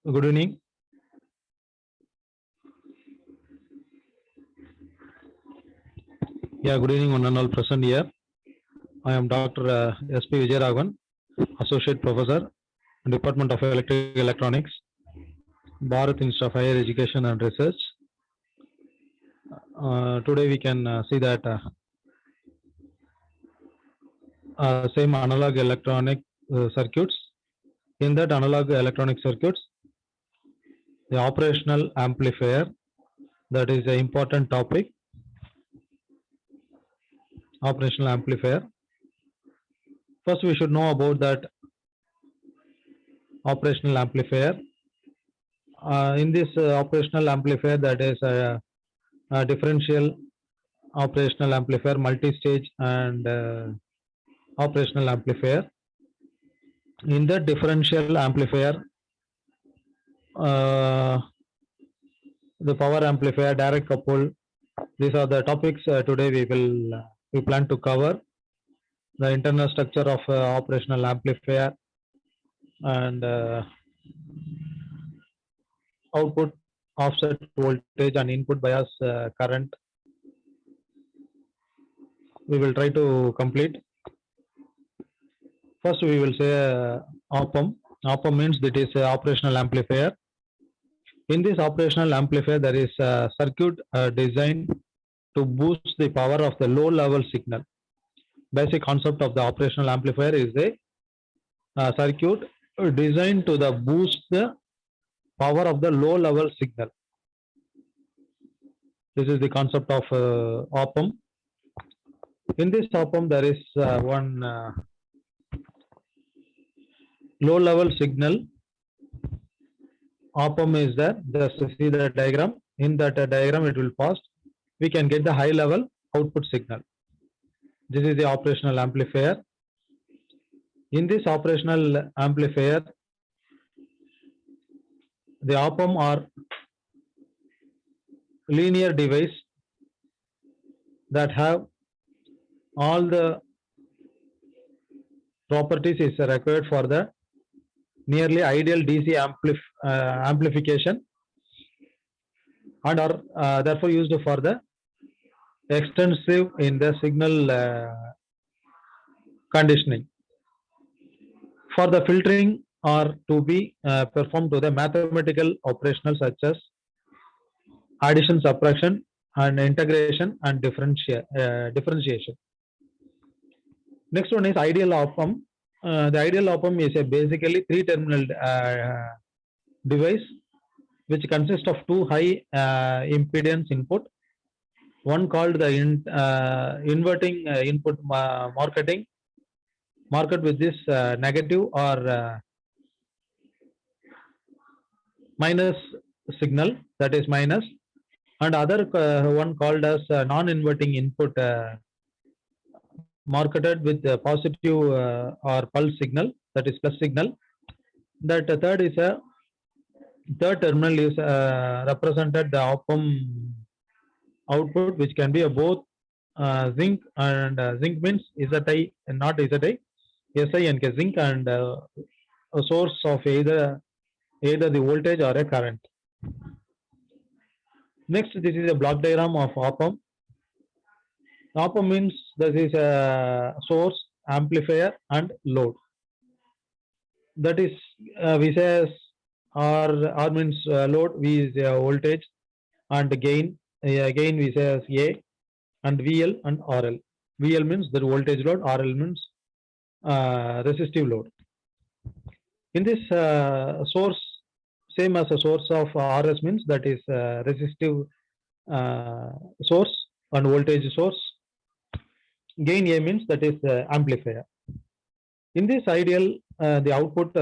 Good evening. Good evening, one and all present here. I am Dr. S.P. Vijayaraghavan, Associate Professor, Department of Electrical Electronics, Bharat Institute of Higher Education and Research. Today we can see that same analog electronic circuits. In that analog electronic circuits, the operational amplifier, that is an important topic. Operational amplifier. First, we should know about that operational amplifier. In this operational amplifier, that is a differential operational amplifier, multi-stage and operational amplifier. In the differential amplifier, the power amplifier, direct couple, these are the topics today we plan to cover. The internal structure of operational amplifier and output offset voltage and input bias current. We will try to complete. First, we will say op-amp. Op-amp means that is operational amplifier. In this operational amplifier, there is a circuit designed to boost the power of the low level signal. Basic concept of the operational amplifier is a circuit designed to boost the power of the low level signal. This is the concept of op-amp. In this op-amp, there is one low level signal. Op-amp is there. Just see the diagram. In that diagram, it will pass. We can get the high level output signal. This is the operational amplifier. In this operational amplifier, the op-amp are linear device that have all the properties is required for the nearly ideal DC amplification and are therefore used for the extensive in the signal conditioning. For the filtering or to be performed to the mathematical operational such as addition, subtraction and integration and differentiation. Next one is ideal op-amp. The ideal op-amp is a basically three-terminal device which consists of two high impedance input. One called the inverting input market with this negative or minus signal, that is minus, and other one called as non-inverting input marketed with the positive or pulse signal, that is plus signal. That third is a third terminal is represented the op-amp output, which can be a both zinc and zinc means ZI and not ZI, SI and zinc, and a source of either the voltage or a current. Next, this is a block diagram of op-amp. Op-amp means this is a source, amplifier and load. That is we say R means load, V is voltage, and gain we say as A, and VL and RL. VL means the voltage load, RL means resistive load. In this source, same as a source of RS means that is resistive source and voltage source. Gain A means that is amplifier. In this ideal, the output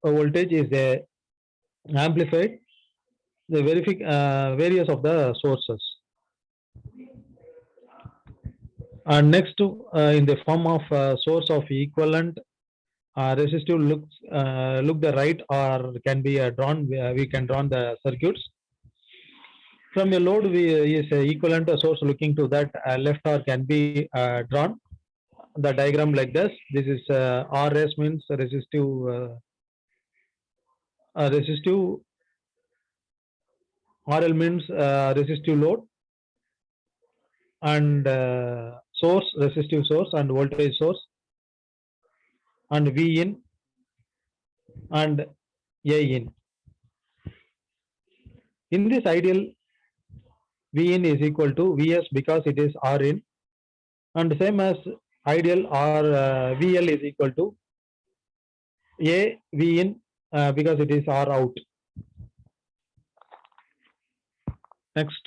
voltage is amplified the various of the sources. And next in the form of source of equivalent resistive look the right, or can be drawn. We can draw the circuits. From a load, is equivalent source looking to that left, or can be drawn. The diagram like this. This is RS means resistive resistive. RL means resistive load, and source, resistive source and voltage source, and V in and A in. In this ideal, V in is equal to Vs because it is R in, and same as ideal or VL is equal to A V in because it is R out. Next,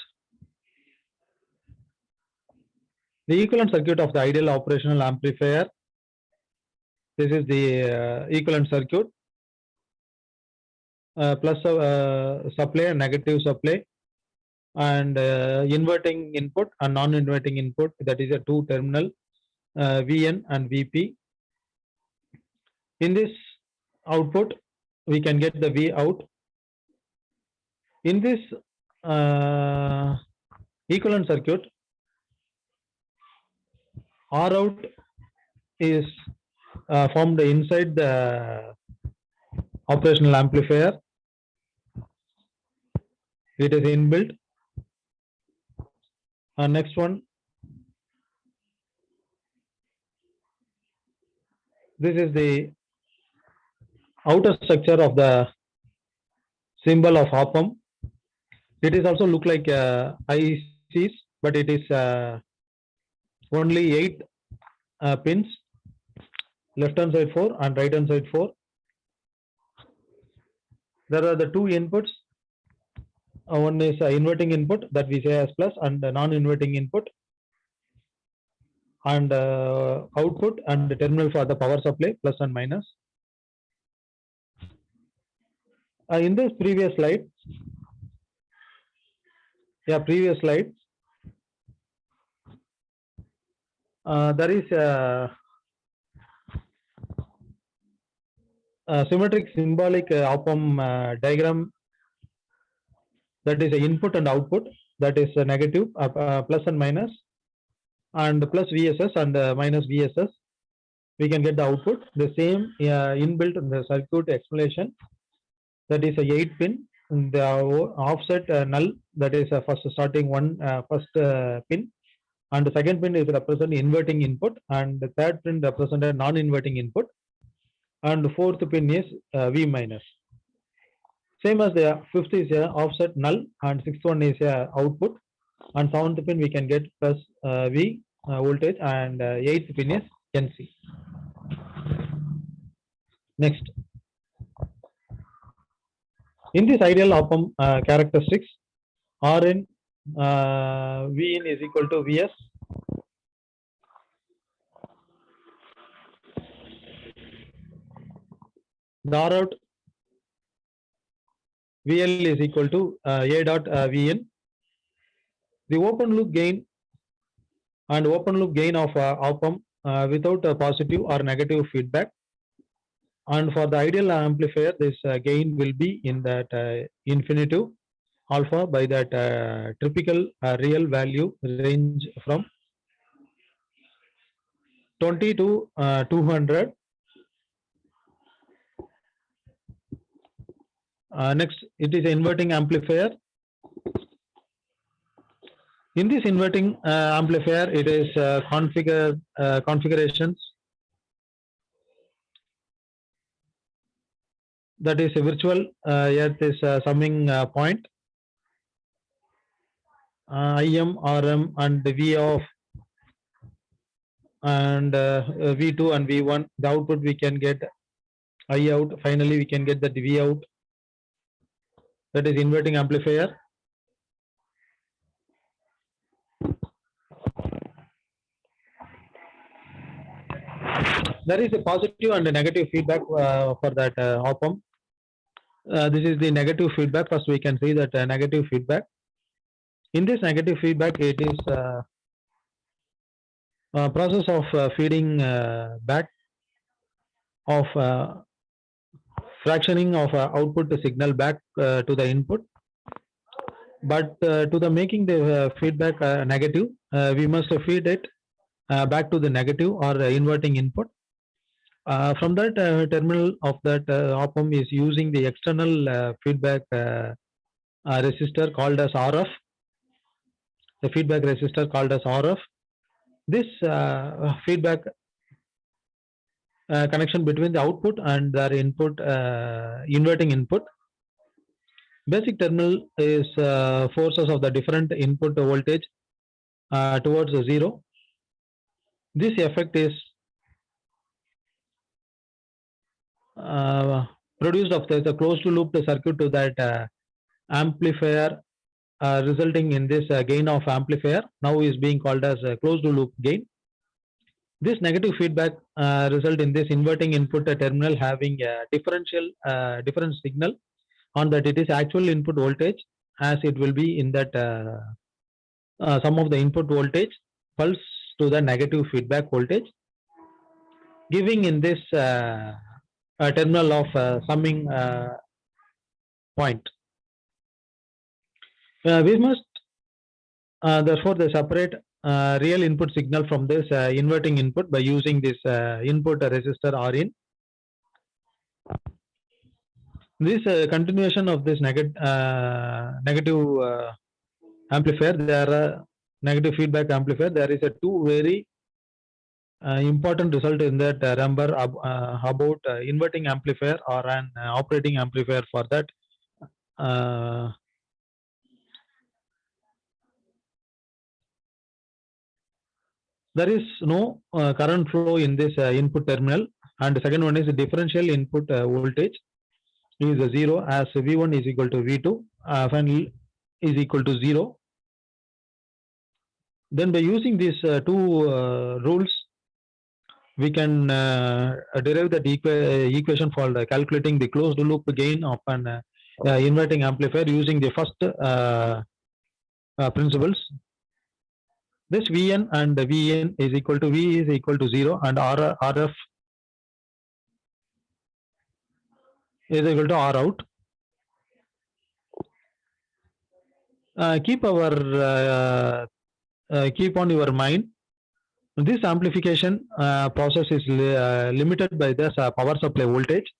the equivalent circuit of the ideal operational amplifier. This is the equivalent circuit. Plus supply and negative supply, and inverting input and non-inverting input, that is a two terminal Vn and Vp. In this output we can get the V out. In this equivalent circuit, R out is formed inside the operational amplifier. It is inbuilt. Next one, this is the outer structure of the symbol of op-amp. It is also look like ICs, but it is only 8 pins, left hand side 4 and right hand side 4. There are the two inputs. One is inverting input, that we say as plus, and non-inverting input, and output and the terminal for the power supply, plus and minus. In this previous slide, there is a symmetric symbolic op-amp diagram, that is input and output, that is negative, plus and minus, and plus VSS and minus VSS. We can get the output. The same inbuilt in the circuit explanation, that is a 8 pin. The offset null, that is first starting first pin, and the second pin is represent inverting input, and the third pin represent a non-inverting input, and the fourth pin is V minus. Same as the fifth is offset null, and sixth one is output, and seventh pin we can get plus V voltage, and eighth pin is NC. Next, in this ideal op-amp characteristics, Rn Vin is equal to Vs. The R out VL is equal to A dot Vn. The open loop gain and open loop gain of op-amp without a positive or negative feedback. And for the ideal amplifier, this gain will be in that infinitive alpha by that typical real value range from 20 to 200. Next, it is an inverting amplifier. In this inverting amplifier, it is configurations. That is a virtual earth is summing point. IM, RM, and V off, and V2 and V1. The output we can get I out. Finally, we can get the V out. That is inverting amplifier. There is a positive and a negative feedback for that op-amp. This is the negative feedback. First, we can see that negative feedback. In this negative feedback, it is a process of feeding back of fractioning of output signal back to the input. But to the making the feedback negative, we must feed it back to the negative or inverting input. From that terminal of that op-amp is using the external feedback resistor called as RF, the feedback resistor called as RF. This feedback connection between the output and their input, inverting input. Basic terminal is forces of the different input voltage towards the zero. This effect is produced of the closed loop circuit to that amplifier, resulting in this gain of amplifier now is being called as a closed loop gain. This negative feedback result in this inverting input terminal having a different signal on that it is actual input voltage, as it will be in that sum of the input voltage pulse to the negative feedback voltage, giving in this terminal of summing point. We must therefore separate real input signal from this inverting input by using this input resistor Rin. This continuation of this negative amplifier, there are negative feedback amplifier. There is a two very important result in that. Remember about inverting amplifier or an operating amplifier for that. There is no current flow in this input terminal, and the second one is the differential input voltage is 0, as V1 is equal to V2, finally is equal to 0. Then by using these two rules, we can derive that equation for calculating the closed loop gain of an inverting amplifier using the first principles. This Vn and Vn is equal to V is equal to 0, and Rf is equal to R out. Keep on your mind. This amplification process is limited by this power supply voltage.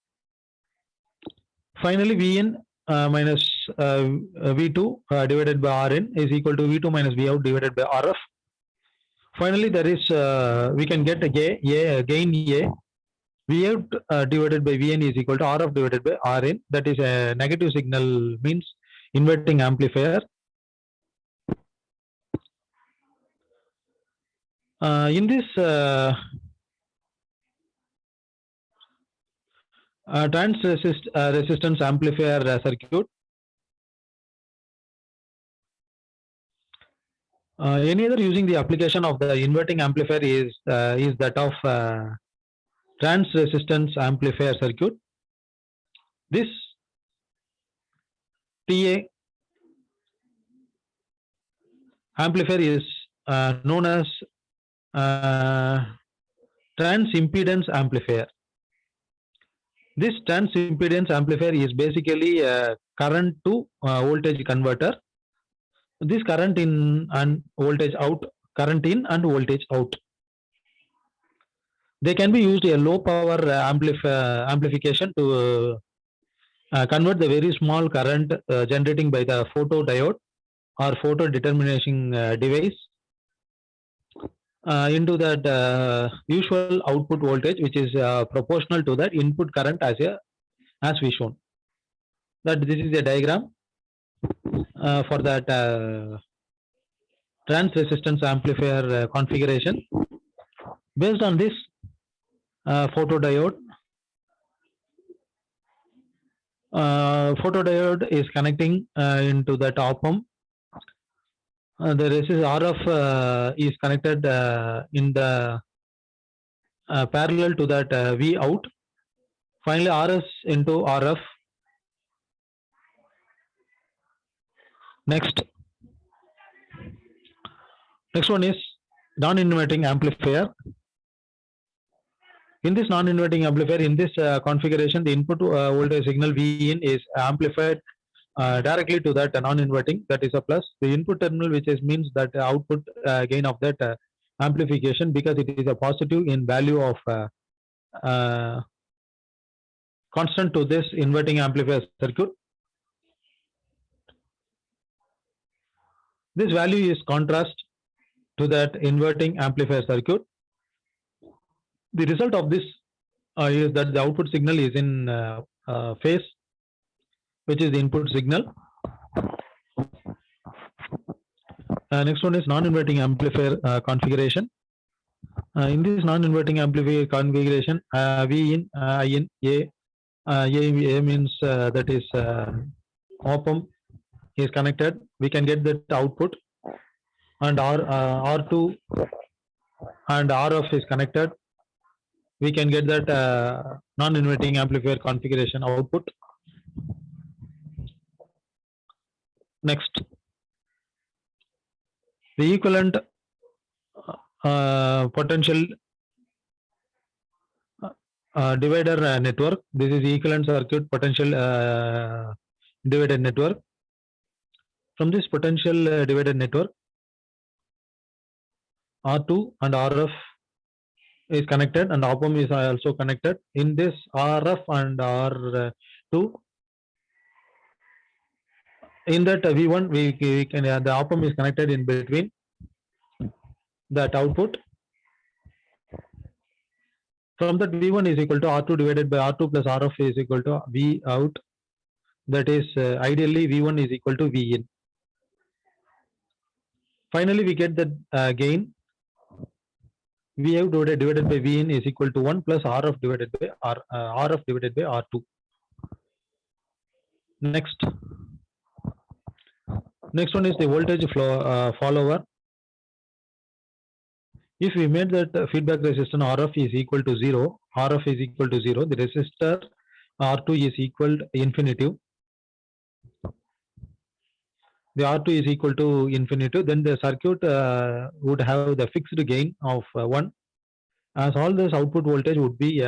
Finally, Vn minus V2 divided by Rn is equal to V2 minus V out divided by Rf. Finally, there is we can get a gain A. V out divided by Vn is equal to Rf divided by Rn. That is a negative signal, means inverting amplifier. In this resistance amplifier circuit, any other using the application of the inverting amplifier is that of trans resistance amplifier circuit. This TA amplifier is known as trans impedance amplifier. This trans impedance amplifier is basically a current to voltage converter. This current in and voltage out, current in and voltage out. They can be used a low power amplification to convert the very small current generating by the photodiode or photo determination device into that usual output voltage, which is proportional to that input current as we shown. That this is a diagram for that trans resistance amplifier configuration. Based on this photodiode is connecting into that op-amp. The resistance RF is connected in the parallel to that V out. Finally, RS into RF. Next one is non-inverting amplifier. In this non-inverting amplifier, in this configuration, the input voltage signal Vin is amplified directly to that non-inverting, that is a plus. The input terminal, which is means that output gain of that amplification, because it is a positive in value of constant to this inverting amplifier circuit. This value is contrast to that inverting amplifier circuit. The result of this is that the output signal is in phase, which is the input signal. Next one is non-inverting amplifier configuration. In this non-inverting amplifier configuration, V in, I in, A means that is op-amp is connected. We can get that output, and R2 and RF is connected. We can get that non-inverting amplifier configuration output. Next, the equivalent potential divider network. This is equivalent circuit potential divided network. From this potential divided network, R2 and RF is connected, and op-amp is also connected. In this RF and R2, in that V1, we can the op-amp is connected in between that output. From that, V1 is equal to R2 divided by R2 plus RF is equal to V out. That is ideally V1 is equal to V in. Finally, we get the gain V out divided by V in is equal to 1 plus RF divided by RF divided by R2. Next one is the voltage follower. If we made that feedback resistance RF is equal to 0, the resistor R2 is equal to infinitive. The R2 is equal to infinitive, then the circuit would have the fixed gain of 1, as all this output voltage would be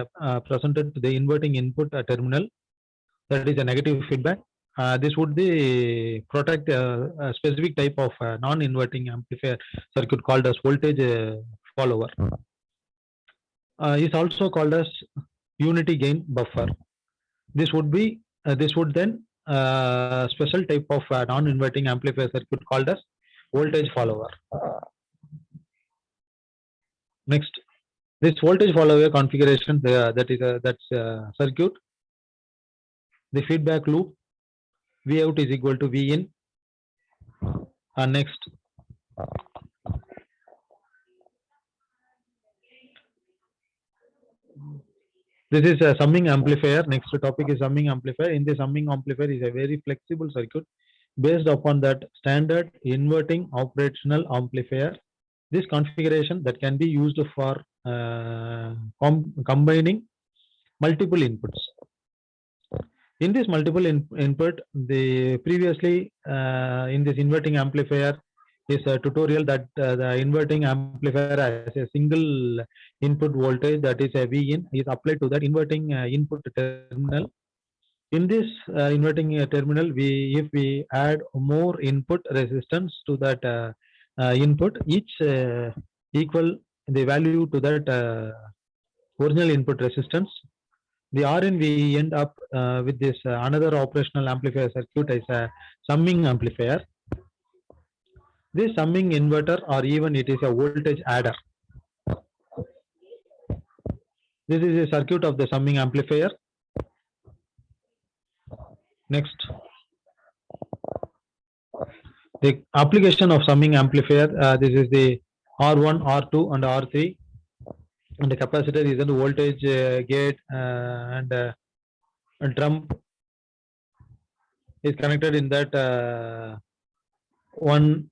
presented to the inverting input terminal. That is a negative feedback. This would be protect a specific type of non-inverting amplifier circuit called as voltage follower. Is also called as unity gain buffer. This would be then special type of non-inverting amplifier circuit called as voltage follower. Next, this voltage follower configuration, that's circuit. The feedback loop, V out is equal to V in. And next, this is a summing amplifier. Next topic is summing amplifier. In the summing amplifier is a very flexible circuit based upon that standard inverting operational amplifier. This configuration that can be used for combining multiple inputs. In this multiple input, the previously in this inverting amplifier is a tutorial that the inverting amplifier has a single input voltage, that is a V in, is applied to that inverting input terminal. In this inverting terminal, if we add more input resistance to that input, each equal the value to that original input resistance. The RN we end up with this another operational amplifier circuit as a summing amplifier. This summing inverter, or even it is a voltage adder. This is a circuit of the summing amplifier. Next, the application of summing amplifier. This is the R1, R2, and R3, and the capacitor is the voltage gate and drum is connected in that one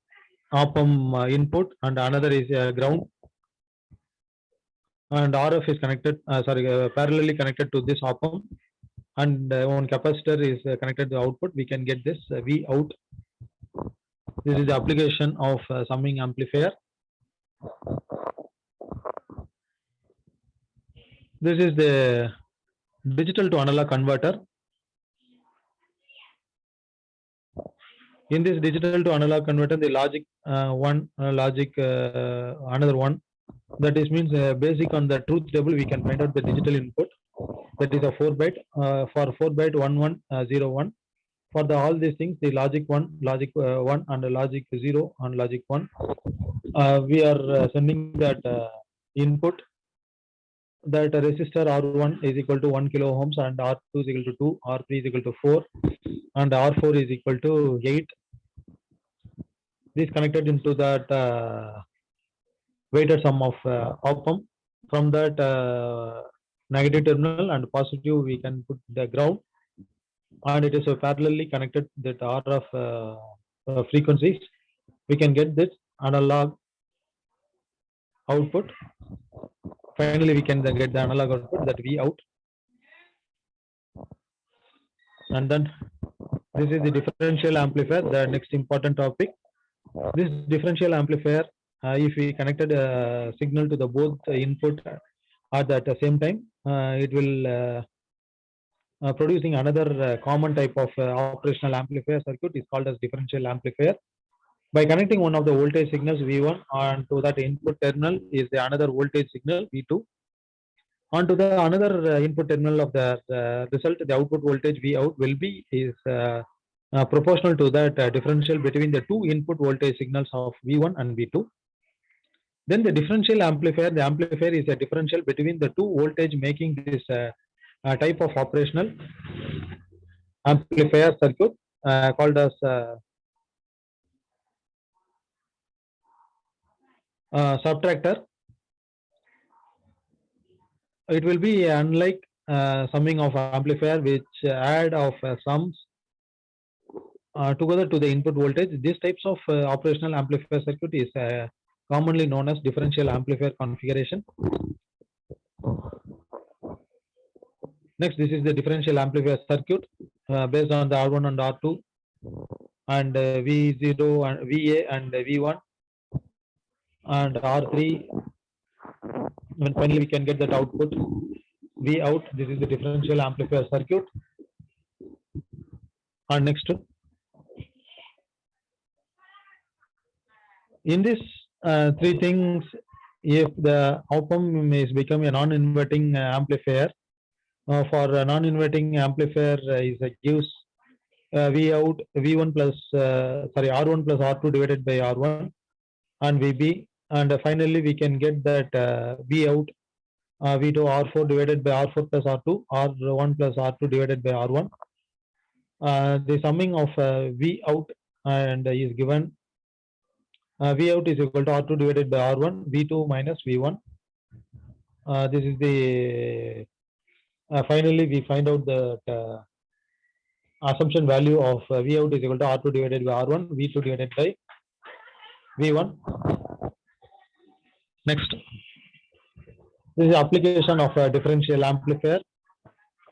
op-amp input, and another is ground, and RF is connected parallelly connected to this op-amp, and one capacitor is connected to the output. We can get this V out. This is the application of summing amplifier. This is the digital to analog converter. In this digital to analog converter, the logic another one That is means basic on the truth table we can find out the digital input. That is a 4 byte. For 4 byte 1101. For the all these things, the logic 1, logic 1, and the logic 0 and logic 1. We are sending that input, that resistor R1 is equal to 1 kilo ohms, and R2 is equal to 2, R3 is equal to 4, and R4 is equal to 8. This connected into that weighted sum of op-amp. From that negative terminal and positive we can put the ground, and it is parallelly connected that RF frequencies. We can get this analog output. Finally, we can then get the analog output, that V out. And then this is the differential amplifier, the next important topic. This differential amplifier, if we connected a signal to the both input at the same time, it will producing another common type of operational amplifier circuit is called as differential amplifier. By connecting one of the voltage signals V1 onto that input terminal is the another voltage signal V2. Onto the another input terminal of the result, the output voltage V out will be is proportional to that differential between the two input voltage signals of V1 and V2. Then the differential amplifier, the amplifier is a differential between the two voltage, making this type of operational amplifier circuit called as subtractor. It will be unlike summing of amplifier, which add of sums together to the input voltage. These types of operational amplifier circuit is commonly known as differential amplifier configuration. Next, this is the differential amplifier circuit based on the R1 and R2 and V0 and VA and V1 and R3. And finally, we can get that output V out. This is the differential amplifier circuit. And next, in this three things, if the op-amp is become a non-inverting amplifier, for a non-inverting amplifier is gives V out V1 plus R1 plus R2 divided by R1 and VB, and finally we can get that V out V2 R4 divided by R4 plus R2, R1 plus R2 divided by R1. The summing of V out and is given V out is equal to R2 divided by R1, V2 minus V1. This is the finally we find out that assumption value of V out is equal to R2 divided by R1, V2 divided by V1. Next, this is application of a differential amplifier.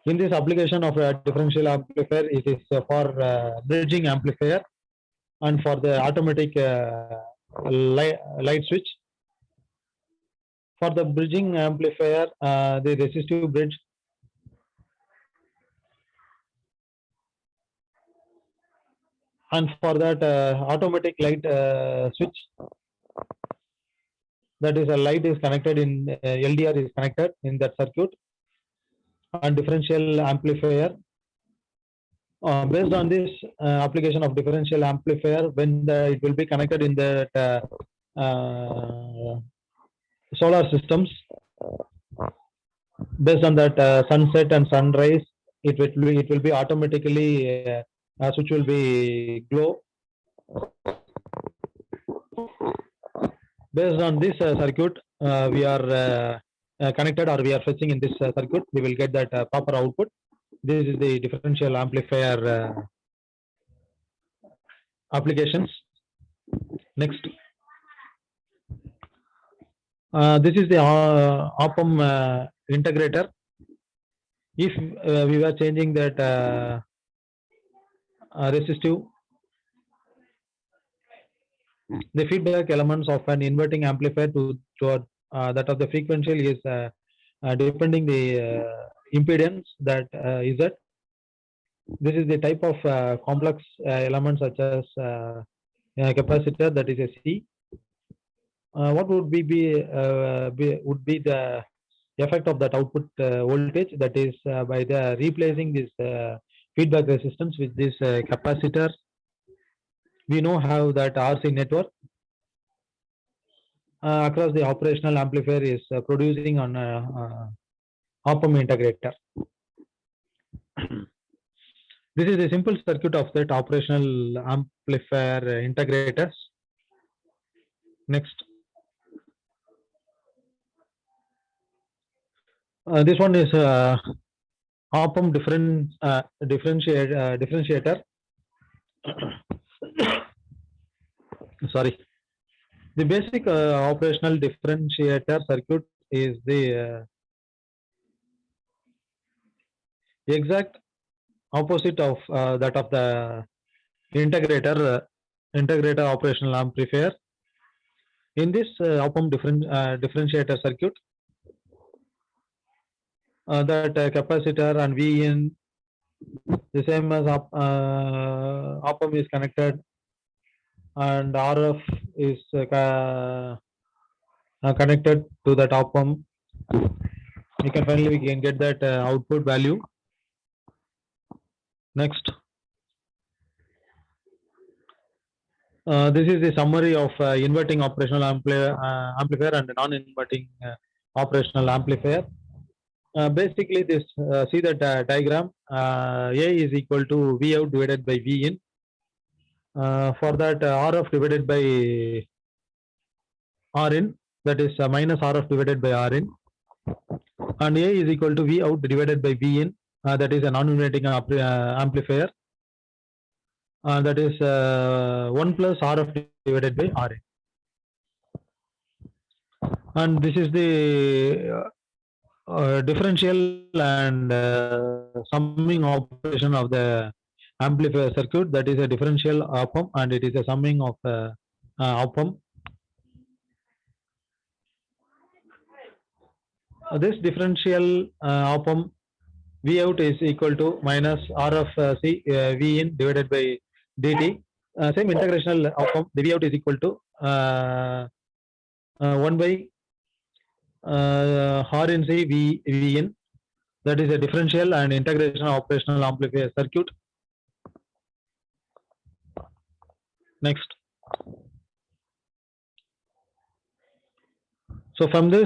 In this application of a differential amplifier, it is for bridging amplifier and for the automatic light switch. For the bridging amplifier, the resistive bridge and for that automatic light switch, that is a light is connected in LDR is connected in that circuit, and differential amplifier. Based on this application of differential amplifier, when it will be connected in the solar systems, based on that sunset and sunrise, it will be automatically switch will be glow. Based on this circuit, we are connected or we are fetching in this circuit, we will get that proper output. This is the differential amplifier applications. Next, this is the op-amp integrator. If we were changing that resistive, the feedback elements of an inverting amplifier to that of the frequential is depending the impedance that is it. This is the type of complex elements such as capacitor, that is a C, what would be the effect of that output voltage? That is by the replacing this feedback resistance with this capacitor. We know how that RC network across the operational amplifier is producing on op-amp integrator. This is a simple circuit of that operational amplifier integrators. Next. This one is op-amp differentiator. Sorry. The basic operational differentiator circuit is the exact opposite of that of the integrator operational amplifier. In this op-amp differentiator circuit, that capacitor and Vin, the same as op-amp is connected, and RF is connected to that op-amp. We can get that output value. Next. This is the summary of inverting operational amplifier and non-inverting operational amplifier. Basically, this see that diagram. A is equal to V out divided by V in. For that, RF divided by R in, that is minus RF divided by R in, and A is equal to V out divided by V in. That is a non-inverting amplifier. That is 1 plus RF divided by RA. And this is the differential and summing operation of the amplifier circuit. That is a differential op-amp, and it is a summing of op-amp. This differential op-amp V out is equal to minus RF C V in divided by dt. Same integrational op-amp, the V out is equal to 1 by R in C V in. That is a differential and integration operational amplifier circuit. Next. So from this,